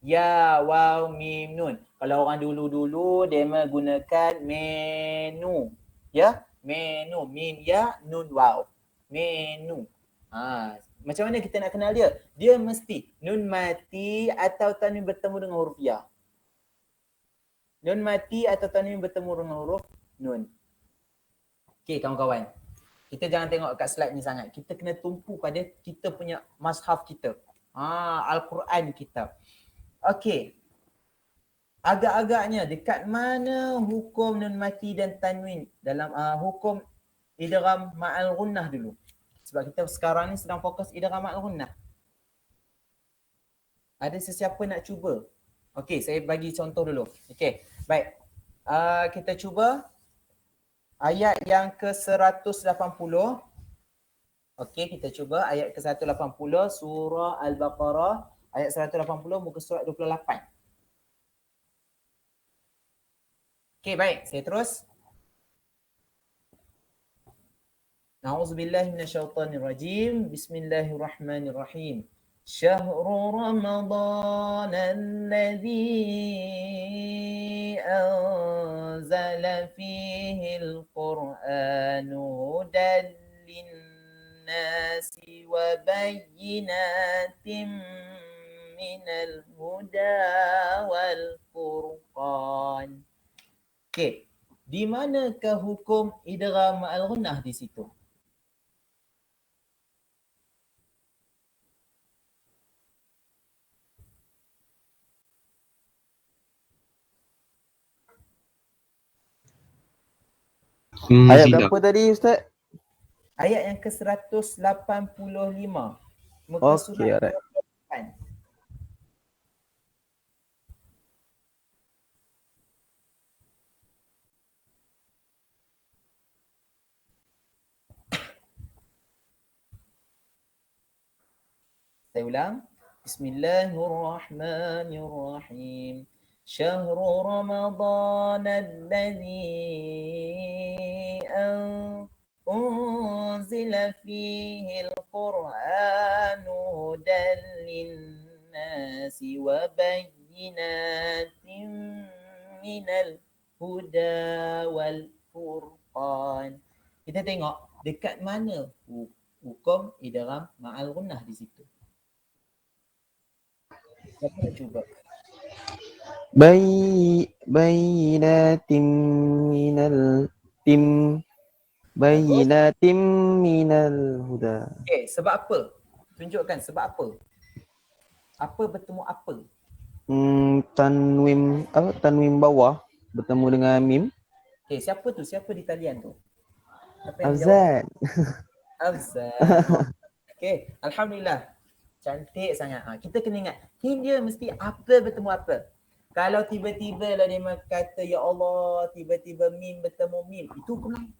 Ya, waw, mim, nun. Kalau orang dulu-dulu dia menggunakan menu. Ya, menu, mim, ya, nun, waw. Menu. Macam mana kita nak kenal dia? Dia mesti nun mati atau tanwin bertemu dengan huruf ya. Nun mati atau tanwin bertemu dengan huruf nun. Okey kawan-kawan. Kita jangan tengok kat slide ni sangat. Kita kena tumpu pada kita punya mushaf kita. Al-Quran kita. Okey. Agak-agaknya dekat mana hukum nun mati dan tanwin dalam hukum idgham ma'al ghunnah dulu. Sebab kita sekarang ni sedang fokus idgham ma'al ghunnah. Ada sesiapa nak cuba? Okey, saya bagi contoh dulu. Okey, baik. Kita cuba. ayat yang ke-180. Okey, kita cuba ayat ke-180 surah Al-Baqarah ayat 180 muka surat 28. Okey, baik. Saya terus. A'udzubillahi minasyaitonirrajim. Bismillahirrahmanirrahim. Syahrul Ramadan alladzi anzala fihi al-Qur'anu hudan lin-nasi wa bayyinatin minal huda wal furqan. Okey, di manakah hukum idgham ma'al ghunnah di situ? Ayat Silap. berapa tadi Ustaz? Ayat yang ke-185. Muka Okey, surat alright. 28. Saya ulang. Bismillahirrahmanirrahim. Syahrul Ramadan alladzi unzila fihi al-Qur'anu hudan lin-nasi wa bayyinatin minal huda wal furqan. Kita tengok dekat mana hukum idgham ma'al ghunnah di situ. Siapa nak cuba? Bayyinatim minal tim bayyinatim minal huda. Okay, sebab apa? Tunjukkan sebab apa? Apa bertemu apa? Tanwim apa? Tanwim bawah bertemu dengan mim. Okay, siapa tu? Siapa di talian tu? Siapa yang jawab? Azan. Afzal. Okay, Alhamdulillah. Cantik sangat. Kita kena ingat, dia mesti apa bertemu apa. Kalau tiba-tiba lah dia kata, ya Allah, tiba-tiba mim bertemu mim. Itu hukum lain.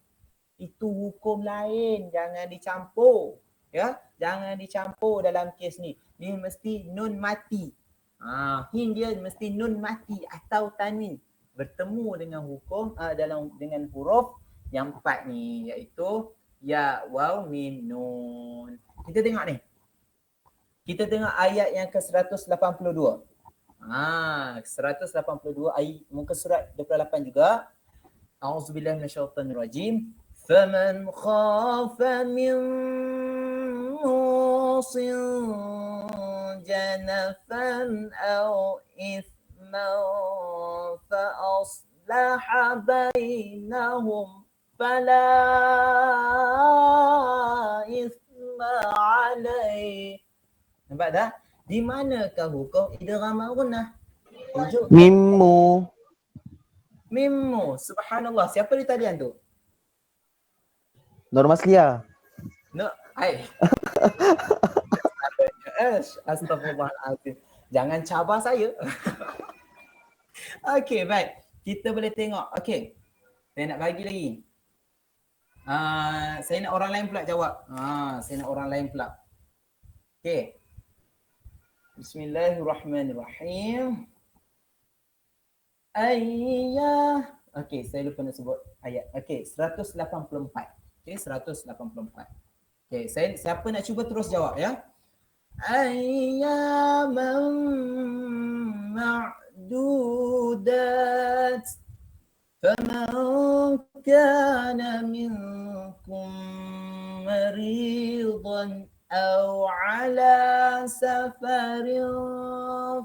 Itu hukum lain. Jangan dicampur. Ya, jangan dicampur dalam kes ni. Dia mesti nun mati. Dia mesti nun mati atau tanwin bertemu dengan hukum dengan huruf yang 4 ni, iaitu ya, waw, mim, nun. Kita tengok ni. Kita tengok ayat yang ke-182. 182 ayat muka surat 28 juga. A'udzubillahi minasyaitonirrajim. Faman khafa min musin janafan aw ithman fa aslaha bainahum fala ithma alaih. Nampak tak? Di manakah hukum idgham ma'al ghunnah? Mimmu. Mimmu. Subhanallah. Siapa di talian tu? Nur Maslia. No, ai. Astagfirullahalazim. Jangan cabar saya. Okey, baik. Kita boleh tengok. Okey. Saya nak bagi lagi. Saya nak orang lain pula jawab. Saya nak orang lain pula. Okey. Bismillahirrahmanirrahim. Okey, saya lupa nak sebut ayat. Okey, 184. Okey, 184. Okey, siapa nak cuba terus jawab ya? Ayyaman ma'dudat. Faman kana minkum maridan أو على سفر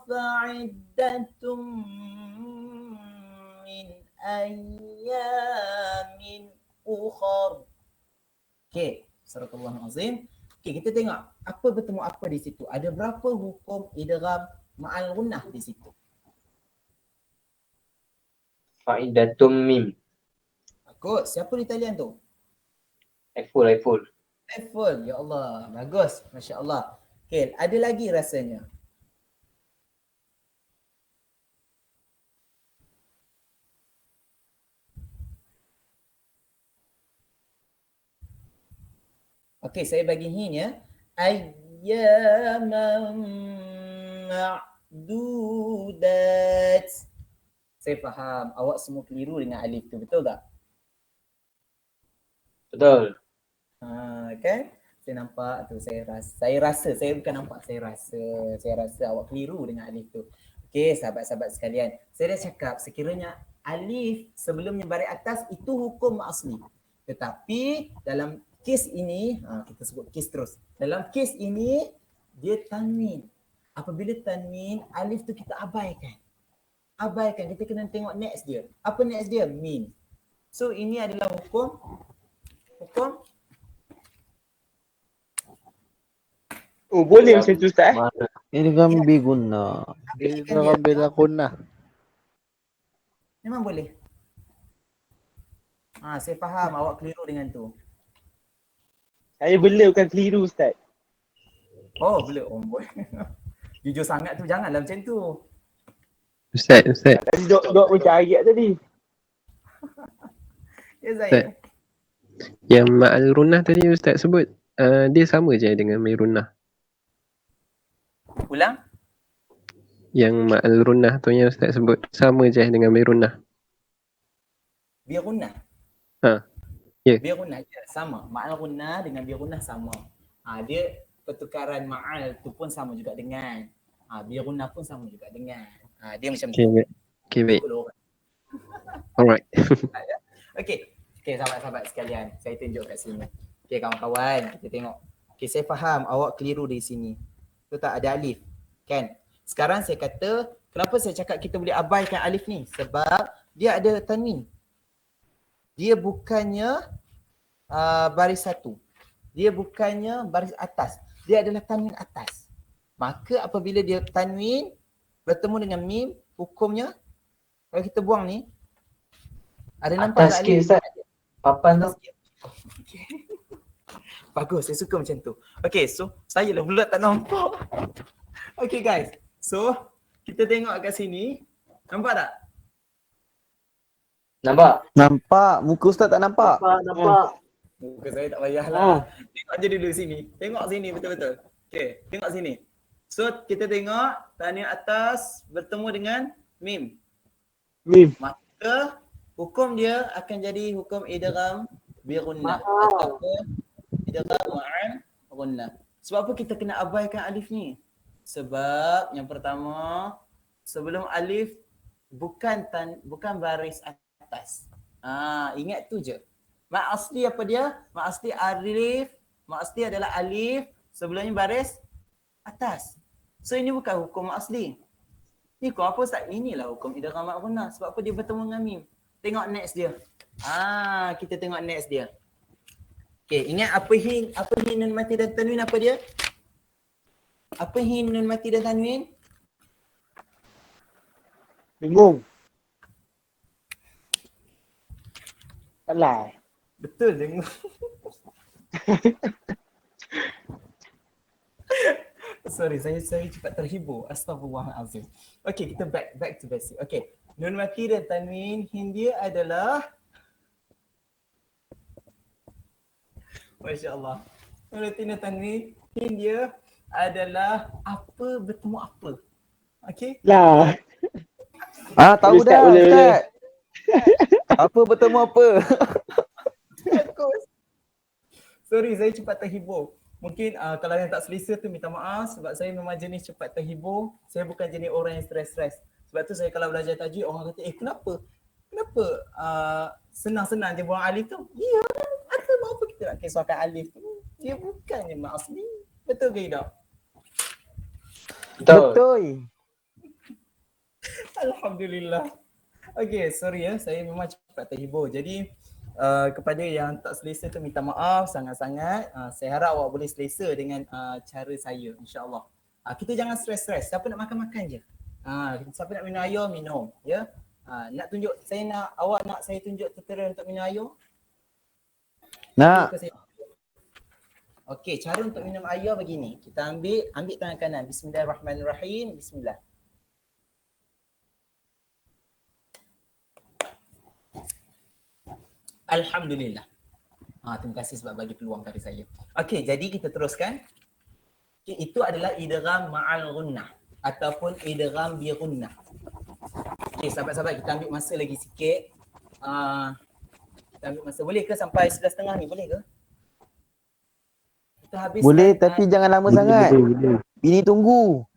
فعدة من أيام أخر. Okay, Astagfirullahalazim. Okay, kita tengok apa bertemu apa di situ. Ada berapa hukum idgham ma'al ghunnah di situ? Fa'idatum mim. Bagus. Siapa di talian tu? Aiful. Full, ya Allah, bagus, Masya Allah. Okay, ada lagi rasanya. Okey, saya bagi hint ya. Ayyaman ma'dudat. Saya faham awak semua keliru dengan alif tu, betul tak? Betul. Kan? Saya nampak tu, saya rasa, saya bukan nampak, saya rasa awak keliru dengan alif tu. Okey, sahabat-sahabat sekalian. Saya dah cakap sekiranya alif sebelumnya baris atas itu hukum asli. Tetapi dalam kes ini, kita sebut kes terus. Dalam kes ini dia tanwin. Apabila tanwin, alif tu kita abaikan. Kita kena tengok next dia. Apa next dia? Mim. So ini adalah hukum Oh, boleh macam tu Ustaz? Idgham bi gunnah. Idgham bila kunnah. memang boleh. Saya faham awak keliru dengan tu. Saya bela bukan keliru Ustaz. Oh, boleh. Oh, boleh. Jujur sangat tu, janganlah macam tu. Ustaz. Tadi dok macam ayat tadi. Ya saya. Yang ma'al runnah tadi Ustaz sebut, dia sama je dengan Mairunah. Ulang. Yang ma'al runnah tu yang Ustaz sebut, sama je dengan Mairunah. Birunnah. Ya. Birunnah je sama. Ma'al runnah dengan birunnah sama. Dia pertukaran ma'al tu pun sama juga dengan. Birunnah pun sama juga dengan. Dia macam tu. Okay, baik. Alright. Okey, sahabat-sahabat sekalian, saya tunjuk kat sini. Okey kawan-kawan, kita tengok. Okey, saya faham awak keliru di sini. Tu tak ada alif, kan? Sekarang saya kata, kenapa saya cakap kita boleh abaikan alif ni? Sebab dia ada tanwin. Dia bukannya baris satu. Dia bukannya baris atas. Dia adalah tanwin atas. Maka apabila dia tanwin bertemu dengan mim, hukumnya kalau kita buang ni, ada nampak Atas tak sikit alif? Ustaz. Papan tu. Okay. Bagus, saya suka macam tu. Okay, so saya lah pula tak nampak. Okay guys, so kita tengok kat sini. Nampak tak? Nampak. Muka Ustaz tak nampak. Nampak. Muka saya tak payahlah. Tengok je dulu sini. Tengok sini betul-betul. Okay, tengok sini. So kita tengok tanwin atas bertemu dengan mim. Maka hukum dia akan jadi hukum idgham bi gunnah ataupun idgham ma'al gunnah. Sebab apa kita kena abaikan alif ni? Sebab yang pertama, sebelum alif bukan baris atas. Ingat tu je. Mak asli apa dia? Mak asli alif, mak asli adalah alif, sebelumnya baris atas. So ini bukan hukum mak asli. Ni kau apa Ustaz? Inilah hukum idgham ma'al gunnah. Sebab apa dia bertemu dengan mim. Tengok next dia. Kita tengok next dia. Okay, ingat apa hin nun mati dan tanwin apa dia? Apa hin nun mati dan tanwin? Bingung. Salah. Betul dengung. Sorry, saya cepat terhibur. Astaghfirullahalazim. Okay, kita back to basic. Okay, nun mati dan tanwin hin dia adalah Masya Allah. Nun mati dan tanwin hin dia adalah apa bertemu apa. Okay? Lah. Tahu Ustaz, dah boleh. Ustaz. Apa bertemu apa? Bagus. Sorry, saya cepat terhibur. Mungkin kalau yang tak selesa tu minta maaf sebab saya memang jenis cepat terhibur. Saya bukan jenis orang yang stres-stres. Sebab tu saya kalau belajar tajwid orang kata, kenapa senang-senang je buang alif tu? Ya, ada apa kita nak kisahkan alif tu? Dia bukannya mak asli. Betul ke tidak? Betul. Alhamdulillah. Okay, sorry ya. Saya memang cepat terhibur. Jadi kepada yang tak selesa tu minta maaf sangat-sangat. Saya harap awak boleh selesa dengan cara saya, insya-Allah. Kita jangan stres-stres. Siapa nak makan je. Siapa nak minum air, minum. Ya. Nak tunjuk, awak nak saya tunjuk tutorial untuk minum air? Nak. Okey, cara untuk minum air begini. Kita ambil tangan kanan. Bismillahirrahmanirrahim. Bismillah. Alhamdulillah. Terima kasih sebab bagi peluang pada saya. Okey, jadi kita teruskan. Okay, itu adalah idgham ma'al gunnah ataupun idgham bi gunnah. Okey, sahabat-sahabat, kita ambil masa lagi sikit. Kita ambil masa. Boleh ke sampai 11.30 ni? Boleh ke? Kita habiskan. Boleh tapi jangan lama sangat. Bini tunggu.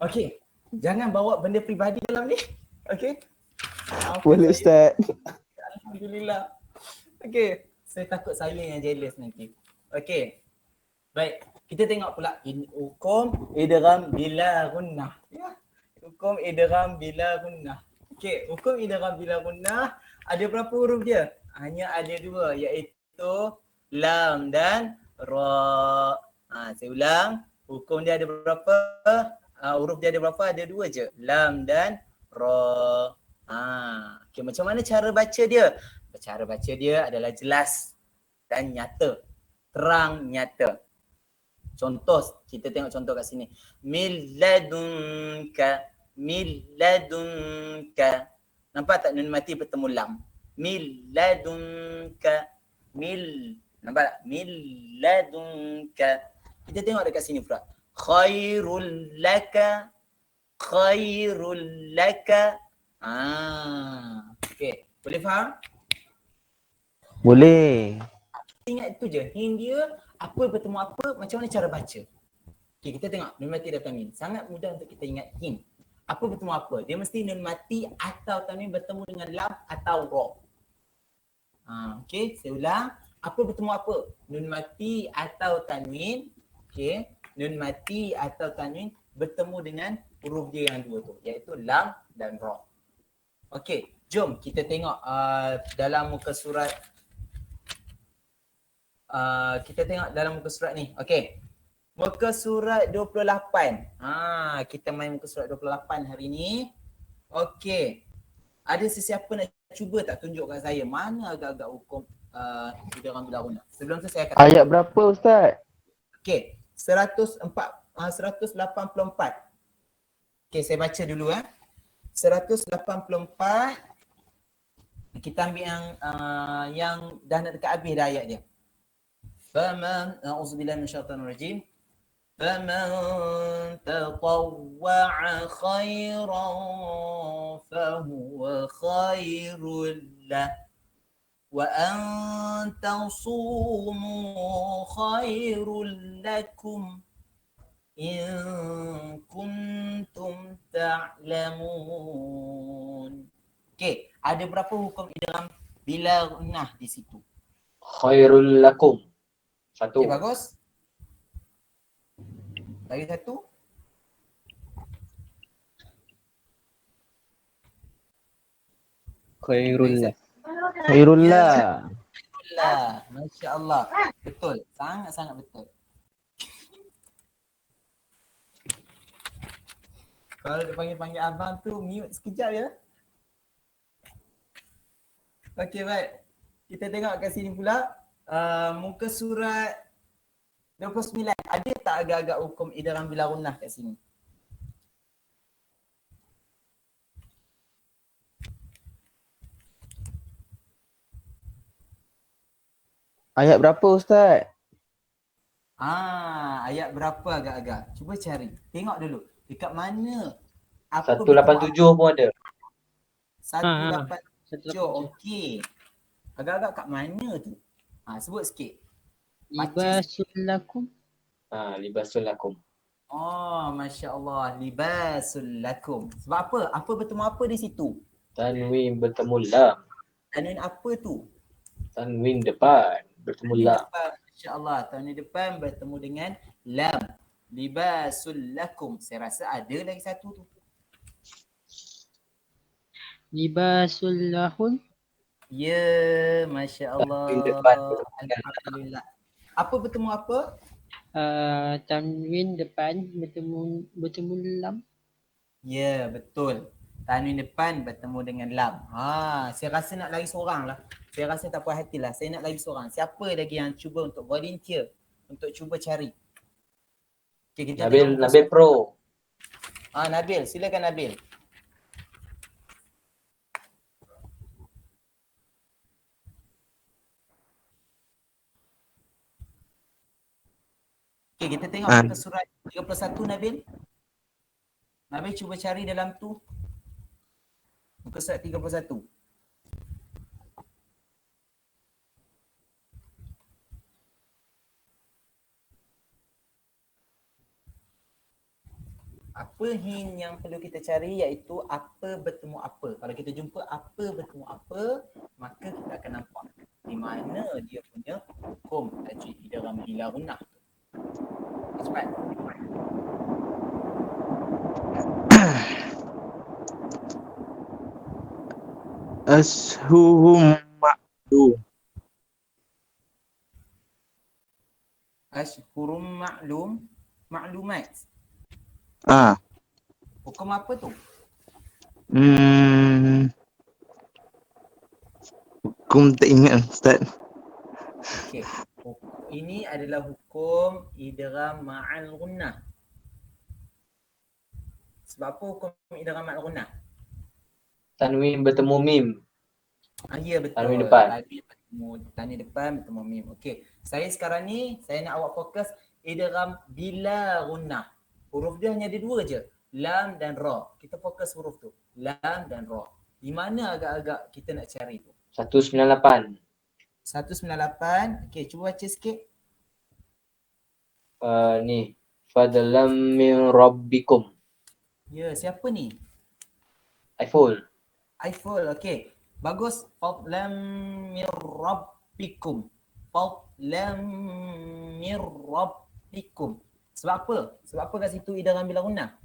Okey, jangan bawa benda peribadi dalam ni. Okey. Boleh Ustaz. Alhamdulillah. Okey, saya takut saya yang jealous nanti. Okey. Baik, kita tengok pula hukum idgham bila gunnah. Ya. Hukum idgham bila gunnah. Okey, hukum idgham bila gunnah ada berapa huruf dia? Hanya ada dua, iaitu lam dan ra. Saya ulang, hukum dia ada berapa? Huruf dia ada berapa? Ada dua je, lam dan ra. Okay, macam mana cara baca dia? Cara baca dia adalah jelas dan nyata, terang nyata. Contoh, kita tengok contoh kat sini. Min ladunka, min ladunka. Nampak tak nun mati bertemu lam? Min ladunka, nampak tak? Min ladunka. Kita tengok dekat sini pula. Khairul laka, khairul laka. Okey. Boleh faham? Boleh. Ingat itu je. Hin dia, apa bertemu apa, macam mana cara baca. Okey, kita tengok nun mati dan tanwin. Sangat mudah untuk kita ingat hin. Apa bertemu apa? Dia mesti nun mati atau tanwin bertemu dengan lam atau ra. Okey, saya ulang. Apa bertemu apa? Nun mati atau tanwin. Okey, nun mati atau tanwin bertemu dengan huruf dia yang dua tu, iaitu lam dan ra. Okey, jom kita tengok dalam muka surat. Kita tengok dalam muka surat ni. Okey. Muka surat 28. Kita main muka surat 28 hari ni. Okey. Ada sesiapa nak cuba tak tunjuk kat saya mana agak-agak hukum idgham bila gunnah? Sebelum tu saya akan Ayat berapa Ustaz? Okey, 184. Okey, saya baca dulu 184. Kita ambil yang dah nak dekat habis dah ayat dia. Faman a'udzubillahi minasyaitanir rajim. Faman tatawwa'a khairan fahuwa khairul lah. Wa an tasumu khairul lakum in kuntum ta'lamun. Okey, ada berapa hukum idgham bila gunnah di situ? Khairul lakum. Satu. Okey, bagus. Lagi satu. Khairullah. Khairullah. Masya-Allah. Betul. Sangat-sangat betul. Kalau dia panggil abang tu mute sekejap ya. Okey, baik. Kita tengok kat sini pula. Muka surat 29. Ada tak agak-agak hukum idgham bila gunnah kat sini? Ayat berapa Ustaz? Ayat berapa agak-agak? Cuba cari. Tengok dulu. Dekat mana? 187 pun ada. 187. Okey. Agak-agak kat mana tu? Sebut sikit. Libasul lakum. Libasul lakum. Oh, Masya Allah. Libasul lakum. Sebab apa? Apa bertemu apa di situ? Tanwin bertemu lam. Tanwin apa tu? Tanwin depan bertemu lam. Masya Allah. Tanwin depan bertemu dengan lam. Libasul lakum. Saya rasa ada lagi satu tu. Libasul lahun. Ya, Masya Allah. Tanwin depan bertemu dengan lam. Alhamdulillah. Apa bertemu apa? Tanwin depan bertemu lam. Ya, betul. Tanwin depan bertemu dengan lam. Saya rasa nak lagi seorang lah. Saya rasa tak puas hati lah. Saya nak lagi seorang. Siapa lagi yang cuba untuk volunteer untuk cuba cari? Okay, kita Nabil Pro. Nabil, silakan Nabil. tengok muka surat 31 Nabil. Nabil cuba cari dalam tu. Muka surat 31. Apa hint yang perlu kita cari iaitu apa bertemu apa. Kalau kita jumpa apa bertemu apa, maka kita akan nampak di mana dia punya hukum tajwid idgham bila gunnah. Cepat. Ashhum ma'lum. Ashhurum ma'lum, maklumat. Hukum apa tu? Hukum tak ingat Ustaz. Okey. Ini adalah hukum idgham ma'al gunnah. Sebab apa hukum idgham ma'al gunnah? Tanwin bertemu mim. Ya betul. Tanwin depan. Tanwin depan bertemu mim. Okey. Saya sekarang ni saya nak awak fokus idgham bila gunnah. Huruf dia hanya ada dua je. Lam dan ra. Kita fokus huruf tu. Lam dan ra. Di mana agak-agak kita nak cari tu? 198. 198. Okey, cuba baca sikit. Ni. Fadlam min rabbikum. Ya, siapa ni? Aiful. Aiful. Okey. Bagus. Fadlam min rabbikum. Fadlam min rabbikum. Sebab apa? Sebab apa kat situ idgham bila gunnah?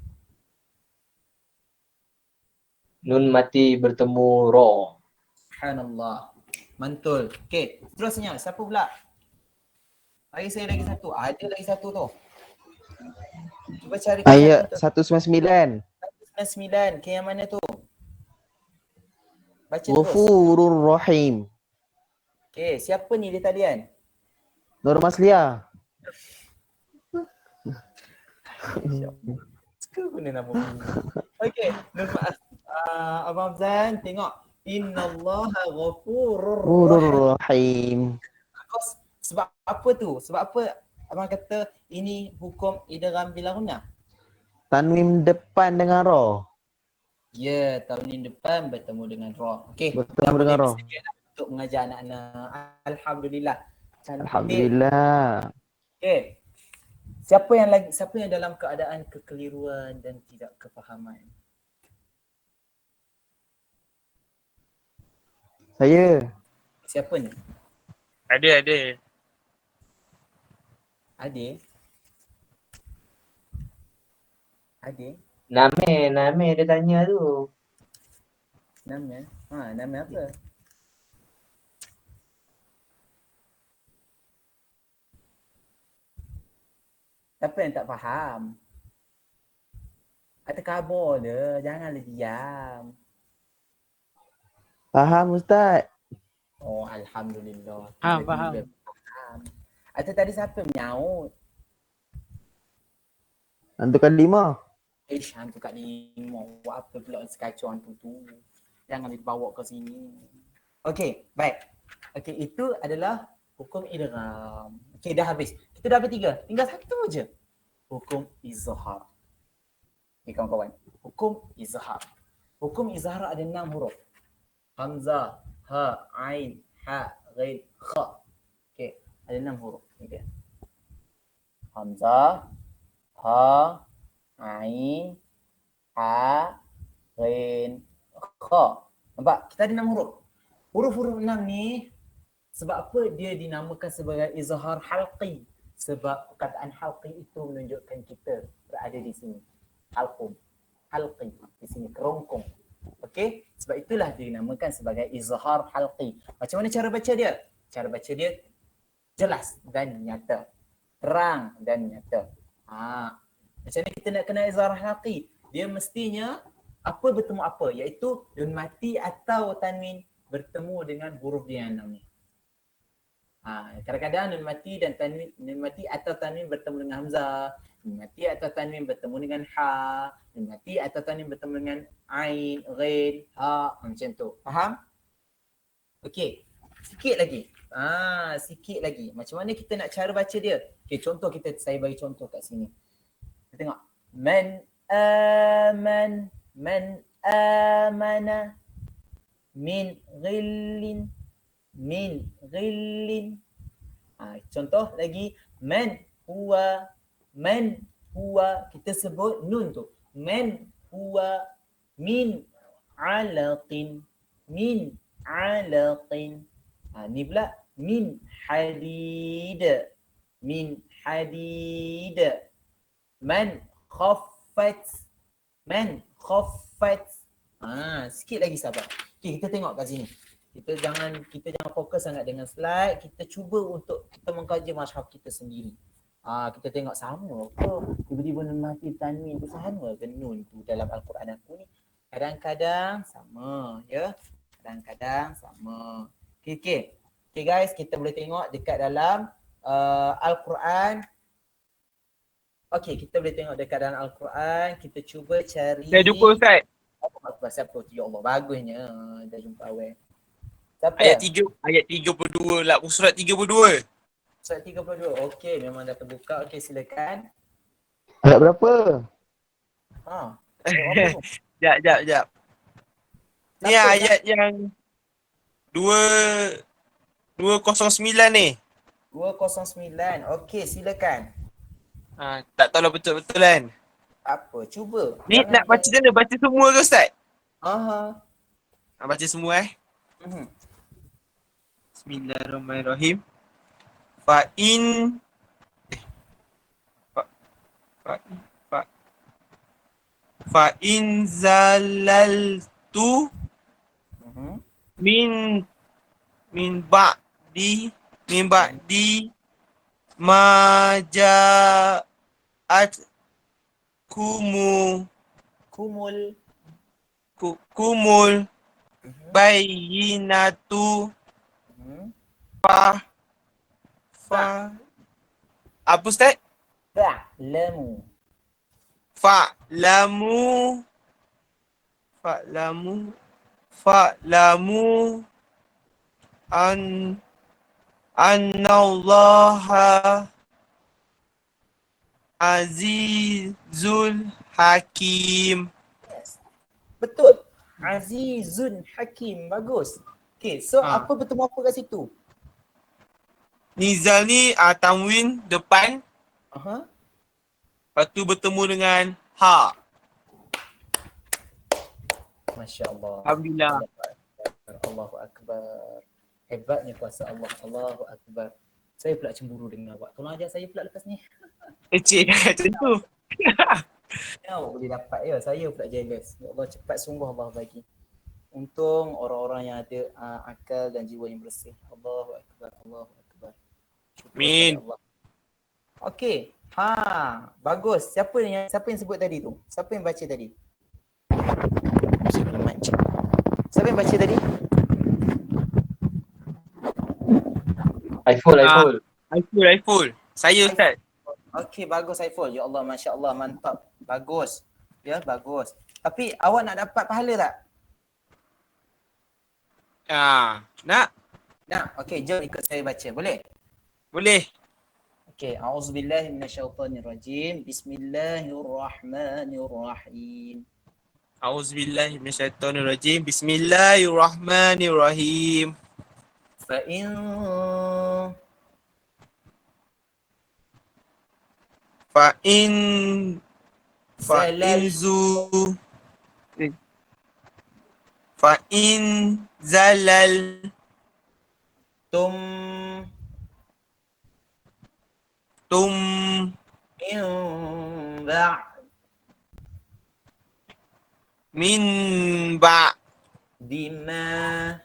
Nun mati bertemu ra. Subhanallah. Mantul. Okey, seterusnya siapa pula? Bagi saya lagi satu. Ada lagi satu tu. Cuba cari Ayat satu tu. 199. 99. Okey, yang mana tu? Baca terus. Ghafurur Rahim. Okey, siapa ni di talian? Nur Masliah. Suka guna nama ni. Okey, Abang Hamzan tengok. Innallaha ghafurur rahim. Rahim. Bagus. Sebab apa tu? Sebab apa abang kata ini hukum idgham bila gunnah? Tanwin depan dengan ra. Ya, tanwin depan bertemu dengan ra. Okey. Bertemu dengan ra. Untuk mengajar anak-anak. Alhamdulillah. Cantik. Alhamdulillah. Okey. Siapa yang dalam keadaan kekeliruan dan tidak kefahaman? Saya. Siapa ni? Ada. Adik? Adik? Name dia tanya tu. Nama? Nama apa? Siapa yang tak faham? Ada khabar dia, janganlah diam. Faham Ustaz? Oh, alhamdulillah. Faham. Faham. Atau tadi siapa menyaut? Hantu kalimah. Hantu kat lima. Buat apa pula sekacau hantu tu? Jangan dibawa ke sini. Okey, baik. Okey, itu adalah hukum idgham. Okey, dah habis. Kita dah bertiga. Tinggal satu je. Hukum izhar. Okey, kawan-kawan. Hukum izhar. Hukum izhar ada 6 huruf. Hamzah, ha, ain, ha, ghain, kha. Okey, ada 6 huruf. Okey. Hamzah, ha, ain, ha, ghain, kha. Nampak? Kita ada 6 huruf. Huruf-huruf 6 ni sebab apa dia dinamakan sebagai izhar halqi? Sebab perkataan halqi itu menunjukkan kita berada di sini. Halqi di sini kerongkong. Okey? Sebab itulah dia dinamakan sebagai izhar halqi. Macam mana cara baca dia? Cara baca dia jelas dan nyata. Terang dan nyata. Macam mana kita nak kenal izhar halqi? Dia mestinya apa bertemu apa? Iaitu nun mati atau tanwin bertemu dengan huruf dia yang 6 ni. Kadang-kadang nun mati dan tanwin, nun mati atau tanwin bertemu dengan hamzah, nun mati atau tanwin bertemu dengan ha, nun mati atau tanwin bertemu dengan ain, ghain, ha, macam tu. Faham? Okey. Sikit lagi. Sikit lagi. Macam mana kita nak cara baca dia? Okay, contoh saya bagi contoh kat sini. Kita tengok. Man amana min ghillin. Contoh lagi. Man huwa. Kita sebut nun tu. Man huwa min alaqin. Ni pula min hadid. Man khaffat. Sikit lagi sabar. Okay, kita tengok kat sini. Kita jangan fokus sangat dengan slide. Kita cuba untuk kita mengkaji mazhab kita sendiri. Kita tengok sama ke? Tiba-tiba nun mati tanwin tu sama ke nun tu dalam Al-Quran aku ni? Kadang-kadang sama, ya. Kadang-kadang sama. Okay guys, kita boleh tengok dekat dalam Al-Quran. Okay, kita boleh tengok dekat dalam Al-Quran. Kita cuba cari. Dah jumpa Ustaz. Siapa? Ya Allah, bagusnya. Dah jumpa awal. Siapa? Ayat 32 lah. Surat 32. Surat 32. Okey, memang dah terbuka. Okey, silakan. Ayat berapa? Jap. Ni ayat yang 209 ni. 209. Okey, silakan. Tak tahu lah betul-betul kan. Apa? Cuba. Ni nak baca macam mana? Baca semua ke Ustaz? Baca semua Bismillahirrahmanirrahim. Fa'in zalaltu min ba'di ma ja'at kumul bayyinatu apa Ustaz? Fa'lamu annallaha azizul hakim. Betul. Azizun hakim. Bagus. Okay, so apa bertemu apa kat situ? Nizal ni tanwin depan. Lepas tu bertemu dengan ha. Masya Allah. Alhamdulillah. Allahu Akbar. Hebatnya kuasa Allah. Allahu Akbar. Saya pula cemburu dengan awak. Tolong ajar saya pula lepas ni. Cik, macam tu. Awak boleh dapat ya. Saya pula jealous. Ya Allah, cepat sungguh Allah bagi. Untung orang-orang yang ada akal dan jiwa yang bersih. Allahu Akbar. Allahu Akbar. Amin. Okey. Bagus. Siapa yang sebut tadi tu? Siapa yang baca tadi? Siapa yang baca tadi? Aiful. Saya Ustaz. Okey, bagus Aiful. Ya Allah, Masya Allah, mantap. Bagus. Ya, bagus. Tapi awak nak dapat pahala tak? Nak? Nak. Okey, jom ikut saya baca. Boleh? Boleh. Okey, a'udzubillahi minasyaitonirrajim. Bismillahirrahmanirrahim. A'udzubillahi minasyaitonirrajim. Bismillahirrahmanirrahim. Fa'in zalal tum min ba dima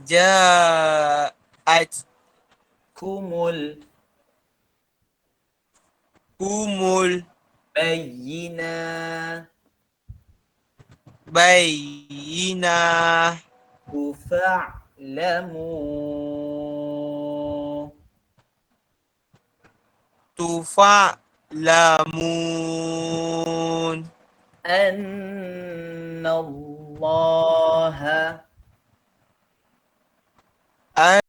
ja'at kumul bayyina Lamun. Annallaha